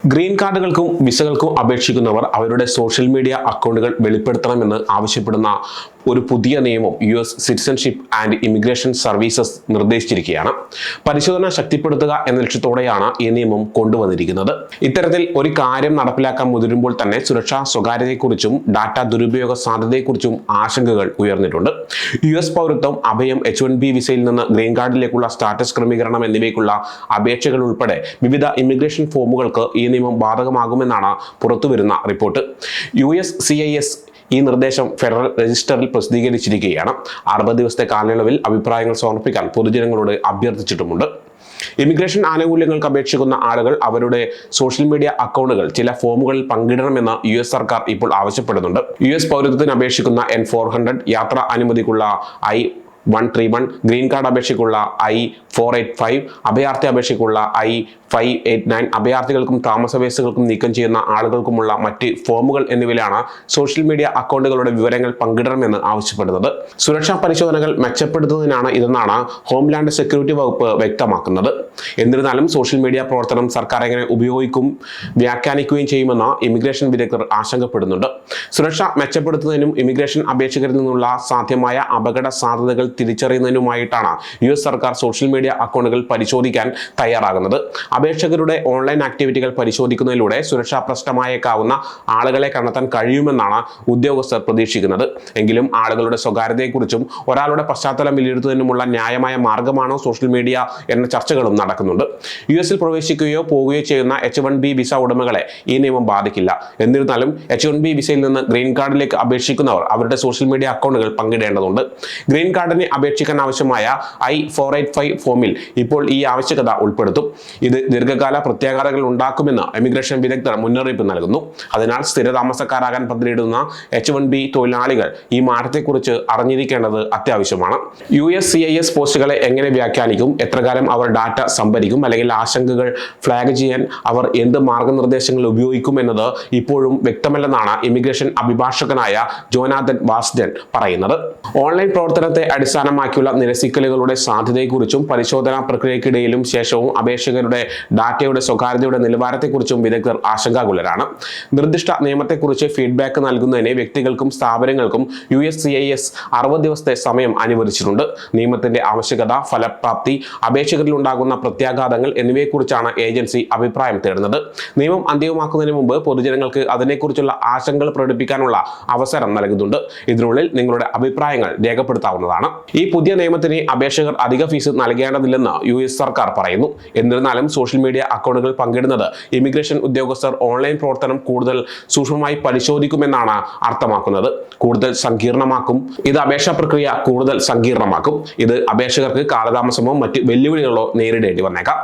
Green കാർഡുകൾക്കും വിസകൾക്കും അപേക്ഷിക്കുന്നവർ അവരുടെ social media അക്കൗണ്ടുകൾ വെളിപ്പെടുത്തണമെന്ന് ആവശ്യപ്പെടുന്ന ഒരു പുതിയ നിയമം US citizenship and immigration services നിർദ്ദേശിച്ചിരിക്കുകയാണ്. പരിശോധന ശക്തിപ്പെടുത്തുക എന്ന ലക്ഷ്യത്തോടെയാണ് ഈ നിയമം കൊണ്ടുവന്നിരിക്കുന്നത്. ഇത്തരത്തിൽ ഒരു കാര്യം നടപ്പിലാക്കാൻ മുതിരുമ്പോൾ തന്നെ സുരക്ഷാ സ്വകാര്യതയെക്കുറിച്ചും ഡാറ്റ ദുരുപയോഗ സാധ്യതയെക്കുറിച്ചും ആശങ്കകൾ ഉയർന്നിട്ടുണ്ട്. US പൗരത്വം, അഭയം, H1B വിസയിൽ നിന്ന് ഗ്രീൻ കാർഡിലേക്കുള്ള സ്റ്റാറ്റസ് ക്രമീകരണം എന്നിവയ്ക്കുള്ള അപേക്ഷകൾ ഉൾപ്പെടെ വിവിധ ഇമിഗ്രേഷൻ ഫോമുകൾക്ക് ഈ നിയമം ബാധകമാകുമെന്നാണ് പുറത്തുവരുന്ന റിപ്പോർട്ട്. USCIS ഈ നിർദ്ദേശം ഫെഡറൽ രജിസ്റ്ററിൽ പ്രസിദ്ധീകരിച്ചിരിക്കുകയാണ്. 60 ദിവസത്തെ കാലയളവിൽ അഭിപ്രായങ്ങൾ സമർപ്പിക്കാൻ പൊതുജനങ്ങളോട് അഭ്യർത്ഥിച്ചിട്ടുമുണ്ട്. ഇമിഗ്രേഷൻ ആനുകൂല്യങ്ങൾക്ക് അപേക്ഷിക്കുന്ന ആളുകൾ അവരുടെ സോഷ്യൽ മീഡിയ അക്കൗണ്ടുകൾ ചില ഫോമുകളിൽ പങ്കിടണമെന്ന് US സർക്കാർ ഇപ്പോൾ ആവശ്യപ്പെടുന്നുണ്ട്. US പൗരത്വത്തിന് അപേക്ഷിക്കുന്ന N400, യാത്രാ അനുമതിക്കുള്ള I-131, ഗ്രീൻ കാർഡ് അപേക്ഷയ്ക്കുള്ള I-485, അഭയാർത്ഥി അപേക്ഷയ്ക്കുള്ള I-589, അഭയാർത്ഥികൾക്കും താമസവേസികൾക്കും നീക്കം ചെയ്യുന്ന ആളുകൾക്കുമുള്ള മറ്റ് ഫോമുകൾ എന്നിവയിലാണ് സോഷ്യൽ മീഡിയ അക്കൗണ്ടുകളുടെ വിവരങ്ങൾ പങ്കിടണമെന്ന് ആവശ്യപ്പെടുന്നത്. സുരക്ഷാ പരിശോധനകൾ മെച്ചപ്പെടുത്തുന്നതിനാണ് ഇതെന്നാണ് ഹോംലാൻഡ് സെക്യൂരിറ്റി വകുപ്പ് വ്യക്തമാക്കുന്നത്. എന്നിരുന്നാലും സോഷ്യൽ മീഡിയ പ്രവർത്തനം സർക്കാർ എങ്ങനെ ഉപയോഗിക്കും, വ്യാഖ്യാനിക്കുകയും ചെയ്യുമെന്ന് ഇമിഗ്രേഷൻ വിദഗ്ധർ ആശങ്കപ്പെടുന്നുണ്ട്. സുരക്ഷ മെച്ചപ്പെടുത്തുന്നതിനും ഇമിഗ്രേഷൻ അപേക്ഷകരിൽ നിന്നുള്ള സാധ്യമായ അപകട സാധ്യതകൾ തിരിച്ചറിയുന്നതിനുമായിട്ടാണ് US സർക്കാർ സോഷ്യൽ മീഡിയ അക്കൗണ്ടുകൾ പരിശോധിക്കാൻ തയ്യാറാകുന്നത്. അപേക്ഷകരുടെ ഓൺലൈൻ ആക്ടിവിറ്റികൾ പരിശോധിക്കുന്നതിലൂടെ സുരക്ഷാ പ്രശ്നമായേക്കാവുന്ന ആളുകളെ കണ്ടെത്താൻ കഴിയുമെന്നാണ് ഉദ്യോഗസ്ഥർ പ്രതീക്ഷിക്കുന്നത്. എങ്കിലും ആളുകളുടെ സ്വകാര്യതയെക്കുറിച്ചും ഒരാളുടെ പശ്ചാത്തലം വിലയിരുത്തുന്നതിനുമുള്ള ന്യായമായ മാർഗമാണോ സോഷ്യൽ മീഡിയ എന്ന ചർച്ചകളും നടക്കുന്നുണ്ട്. US പ്രവേശിക്കുകയോ പോകുകയോ ചെയ്യുന്ന H1B വിസ ഉടമകളെ ഈ നിയമം ബാധിക്കില്ല. എന്നിരുന്നാലും H1B വിസയിൽ നിന്ന് ഗ്രീൻ കാർഡിലേക്ക് അപേക്ഷിക്കുന്നവർ അവരുടെ സോഷ്യൽ മീഡിയ അക്കൗണ്ടുകൾ പങ്കിടേണ്ടതുണ്ട്. ഗ്രീൻ കാർഡിന് അപേക്ഷിക്കാൻ ആവശ്യമായ I-485 ഫോമിൽ ഇപ്പോൾ ഈ ആവശ്യകത ഉൾപ്പെടുത്തും. ഇത് ദീർഘകാല പ്രത്യാഘാതങ്ങൾ ഉണ്ടാക്കുമെന്ന് ഇമിഗ്രേഷൻ വിദഗ്ധർ മുന്നറിയിപ്പ് നൽകുന്നു. അതിനാൽ സ്ഥിരതാമസക്കാരാകാൻ പദ്ധതിയിടുന്ന H1B തൊഴിലാളികൾ ഈ മാറ്റത്തെക്കുറിച്ച് അറിഞ്ഞിരിക്കേണ്ടത് അത്യാവശ്യമാണ്. USCIS പോസ്റ്റുകളെ എങ്ങനെ വ്യാഖ്യാനിക്കും, എത്രകാലം അവർ ഡാറ്റ സംഭരിക്കും, അല്ലെങ്കിൽ ആശങ്കകൾ ഫ്ലാഗ് ചെയ്യാൻ അവർ എന്ത് മാർഗനിർദ്ദേശങ്ങൾ ഉപയോഗിക്കും എന്നത് ഇപ്പോഴും വ്യക്തമല്ലെന്നാണ് ഇമിഗ്രേഷൻ അഭിഭാഷകനായ ജോനാഥൻ വാസ്ഡൻ പറയുന്നത്. ഓൺലൈൻ പ്രവർത്തനത്തെ അടിസ്ഥാനമാക്കിയുള്ള നിരസിക്കലുകളുടെ സാധ്യതയെക്കുറിച്ചും പരിശോധനാ പ്രക്രിയക്കിടയിലും ശേഷവും അപേക്ഷകരുടെ ഡാറ്റയുടെ സ്വകാര്യതയുടെ നിലവാരത്തെക്കുറിച്ചും വിദഗ്ധർ ആശങ്കാകുലരാണ്. നിർദ്ദിഷ്ട നിയമത്തെക്കുറിച്ച് ഫീഡ്ബാക്ക് നൽകുന്നതിന് വ്യക്തികൾക്കും സ്ഥാപനങ്ങൾക്കും USCIS 60 ദിവസത്തെ സമയം അനുവദിച്ചിട്ടുണ്ട്. നിയമത്തിന്റെ ആവശ്യകത, ഫലപ്രാപ്തി, അപേക്ഷകരിൽ ഉണ്ടാകുന്ന പ്രത്യാഘാതങ്ങൾ എന്നിവയെക്കുറിച്ചാണ് ഏജൻസി അഭിപ്രായം തേടുന്നത്. നിയമം അന്തിമമാക്കുന്നതിന് മുമ്പ് പൊതുജനങ്ങൾക്ക് അതിനെക്കുറിച്ചുള്ള ആശങ്കകൾ പ്രകടിപ്പിക്കാനുള്ള അവസരം നൽകുന്നുണ്ട്. ഇതിനുള്ളിൽ നിങ്ങളുടെ അഭിപ്രായങ്ങൾ രേഖപ്പെടുത്താവുന്നതാണ്. ഈ പുതിയ നിയമത്തിന് അപേക്ഷകർ അധിക ഫീസ് നൽകേണ്ടതില്ലെന്ന് US സർക്കാർ പറയുന്നു. എന്നിരുന്നാലും സോഷ്യൽ മീഡിയ അക്കൗണ്ടുകൾ പങ്കിടുന്നത് ഇമിഗ്രേഷൻ ഉദ്യോഗസ്ഥർ ഓൺലൈൻ പ്രവർത്തനം കൂടുതൽ സൂക്ഷ്മമായി പരിശോധിക്കുമെന്നാണ് അർത്ഥമാക്കുന്നത്. കൂടുതൽ സങ്കീർണമാക്കും. ഇത് അപേക്ഷാ പ്രക്രിയ കൂടുതൽ സങ്കീർണമാക്കും. ഇത് അപേക്ഷകർക്ക് കാലതാമസമോ മറ്റ് വെല്ലുവിളികളോ നേരിടേണ്ടി വന്നേക്കാം.